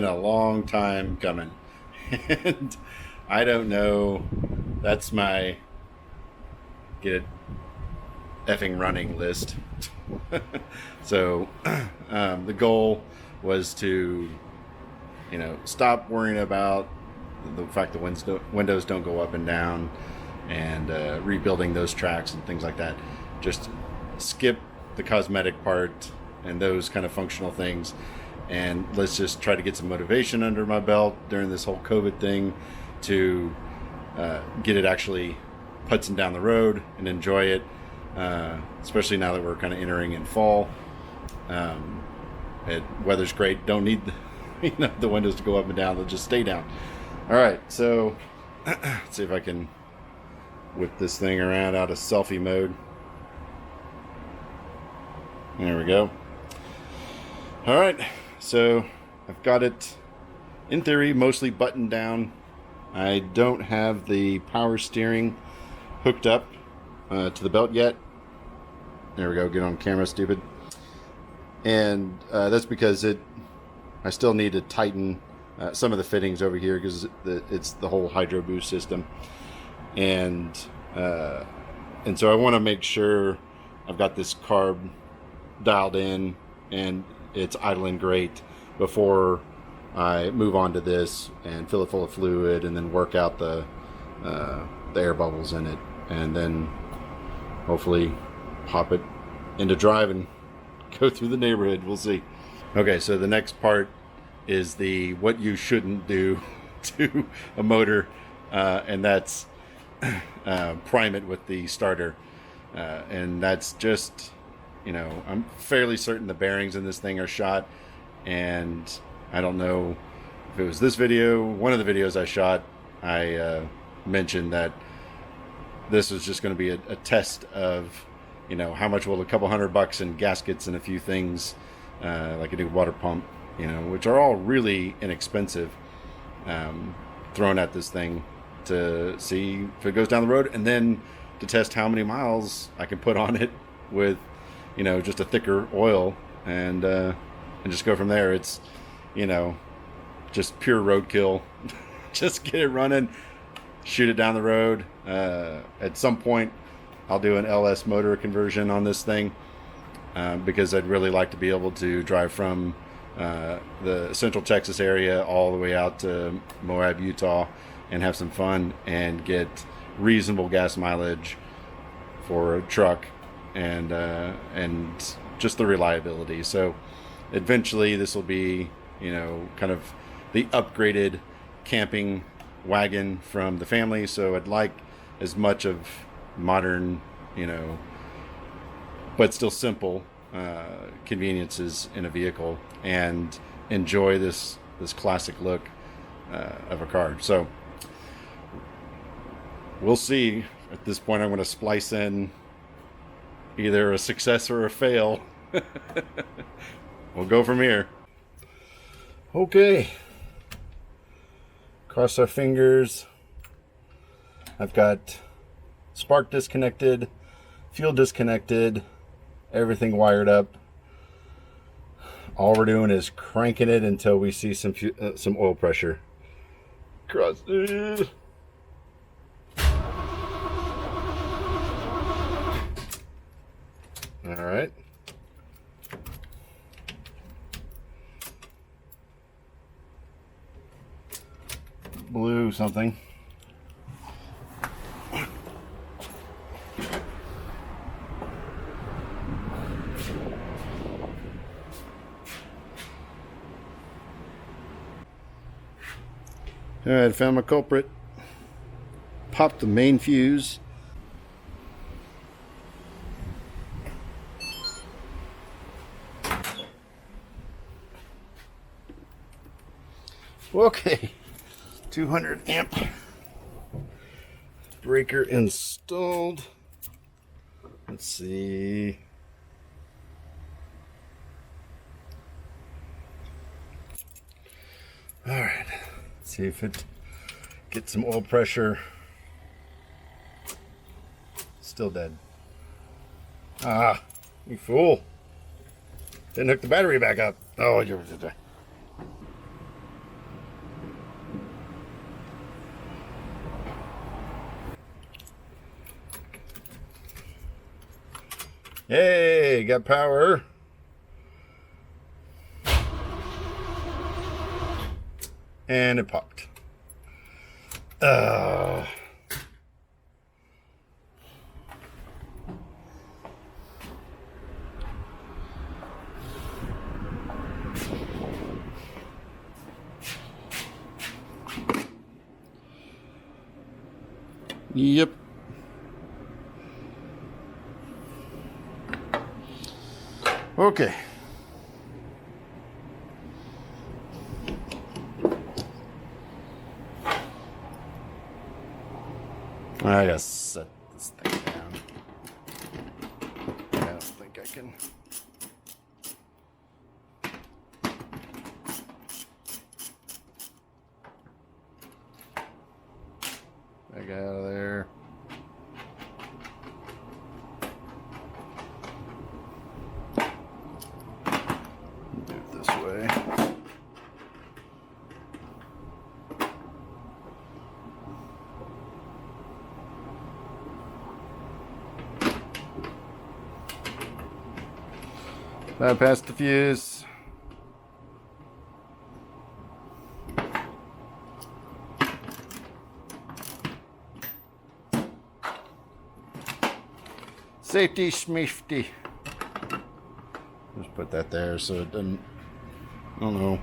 been a long time coming. And I don't know. That's my get it effing running list. So the goal was to, stop worrying about the fact that windows don't go up and down, and rebuilding those tracks and things like that. Just skip the cosmetic part and those kind of functional things, and let's just try to get some motivation under my belt during this whole COVID thing to get it actually putzing down the road and enjoy it, especially now that we're kind of entering in fall. Weather's great. Don't need the windows to go up and down. They'll just stay down. All right, so let's see if I can whip this thing around out of selfie mode. There we go. All right, so I've got it, in theory, mostly buttoned down. I don't have the power steering hooked up to the belt yet. There we go, get on camera, stupid. And that's because I still need to tighten some of the fittings over here, because it's the whole Hydro Boost system. And so I want to make sure I've got this carb dialed in and it's idling great before I move on to this and fill it full of fluid and then work out the air bubbles in it, and then hopefully hop it into drive and go through the neighborhood. We'll see. Okay, so the next part is the what you shouldn't do to a motor, and that's prime it with the starter, and that's just, I'm fairly certain the bearings in this thing are shot, and I don't know if it was this video, one of the videos I shot, I mentioned that this was just going to be a test of, how much will a couple $100 in gaskets and a few things, like a new water pump, which are all really inexpensive, thrown at this thing to see if it goes down the road, and then to test how many miles I can put on it with, just a thicker oil, and just go from there. It's, just pure roadkill. Just get it running, shoot it down the road. At some point, I'll do an LS motor conversion on this thing, because I'd really like to be able to drive from the Central Texas area all the way out to Moab, Utah, and have some fun and get reasonable gas mileage for a truck, and just the reliability. So eventually this will be, kind of the upgraded camping wagon from the family. So I'd like as much of modern, but still simple conveniences in a vehicle, and enjoy this classic look of a car. So we'll see. At this point, I'm going to splice in either a success or a fail. We'll go from here. Okay. Cross our fingers. I've got spark disconnected, fuel disconnected, everything wired up. All we're doing is cranking it until we see some oil pressure. Cross. All right. Blue something. All right, found my culprit. Popped the main fuse. Okay, 200 amp breaker installed. Let's see. All right, let's see if it gets some oil pressure. Still dead. Ah, you fool. Didn't hook the battery back up. Oh, you're... Hey, got power. And it popped. Yep. Okay. I gotta set this thing down. I don't think I can. Back out of there. Move this way. Bypass the fuse. Safety schmifty. Just put that there so it doesn't, I don't know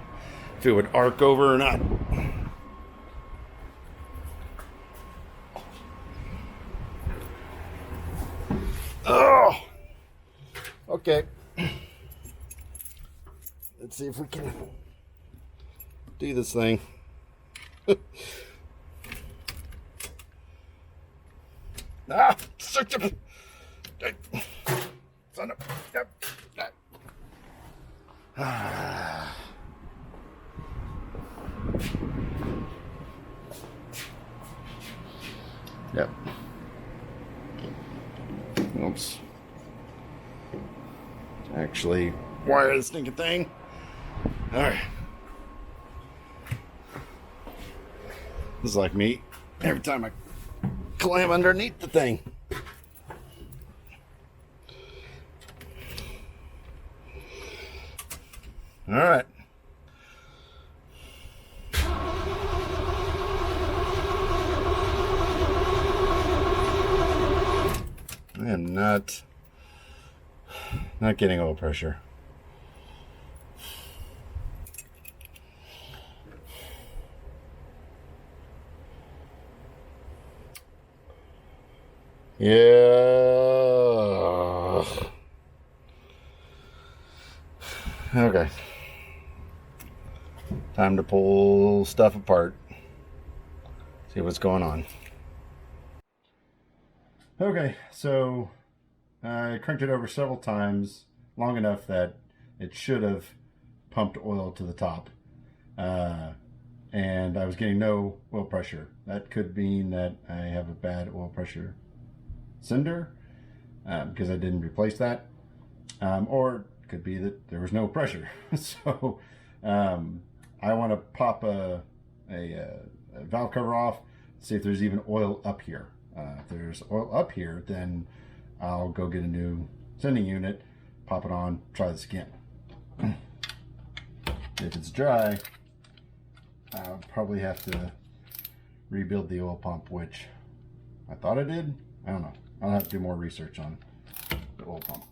if it would arc over or not. Oh! Okay. Let's see if we can do this thing. Ah! Son of Ah. Yep. Oops. Actually, wire the stinking thing. All right. This is like me every time I climb underneath the thing. All right. I am not getting oil pressure. Yeah. Okay. Time to pull stuff apart. See what's going on. Okay, so I cranked it over several times, long enough that it should have pumped oil to the top. And I was getting no oil pressure. That could mean that I have a bad oil pressure sender because I didn't replace that. Or it could be that there was no pressure. So I want to pop a valve cover off, see if there's even oil up here. If there's oil up here, then I'll go get a new sending unit, pop it on, try this again. If it's dry, I'll probably have to rebuild the oil pump, which I thought I did. I don't know. I'll have to do more research on the oil pump.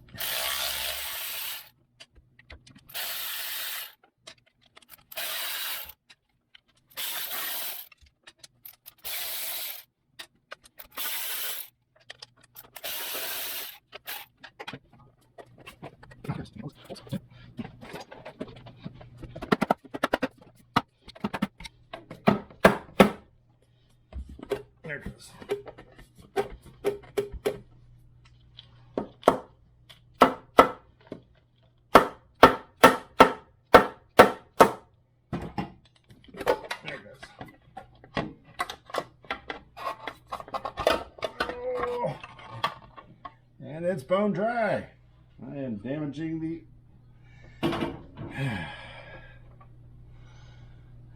There it goes. There it goes. Oh, and it's bone dry. I am damaging the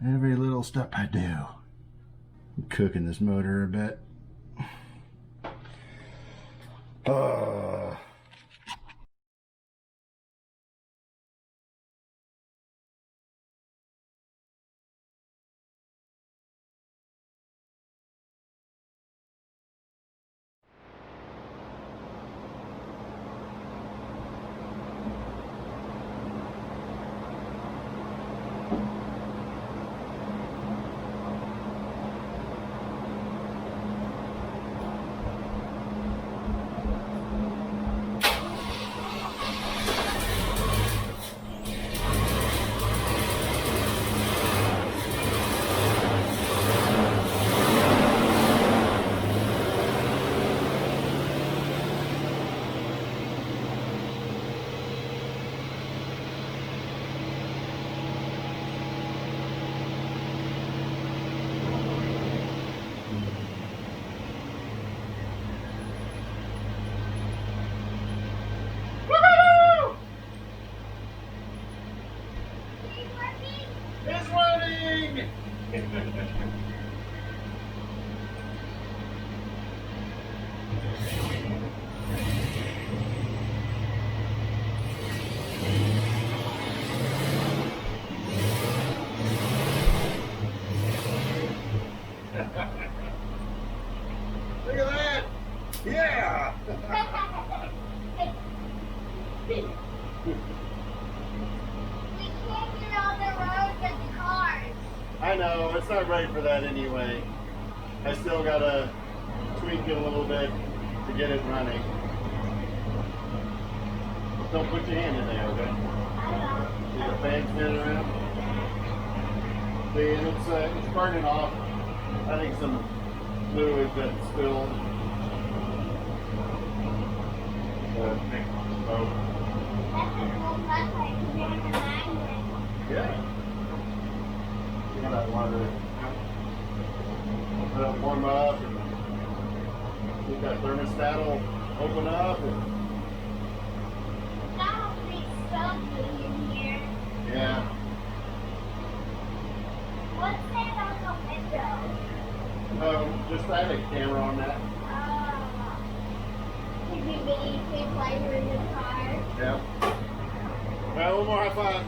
every little step I do. I'm cooking this motor a bit. Yeah! We can't get on the road with the cars. I know, it's not ready for that anyway. I still gotta tweak it a little bit to get it running. Don't put your hand in there, okay? See the fan spinning around? See, and it's burning off. I think some fluid that spilled. Yeah. You gotta want to let it warm up, and think that thermostat will open up. And That'll be something in here. yeah. What's that on the window? Just I had a camera on that. Could be mini kids later in the car. Yeah. All right, one more high five.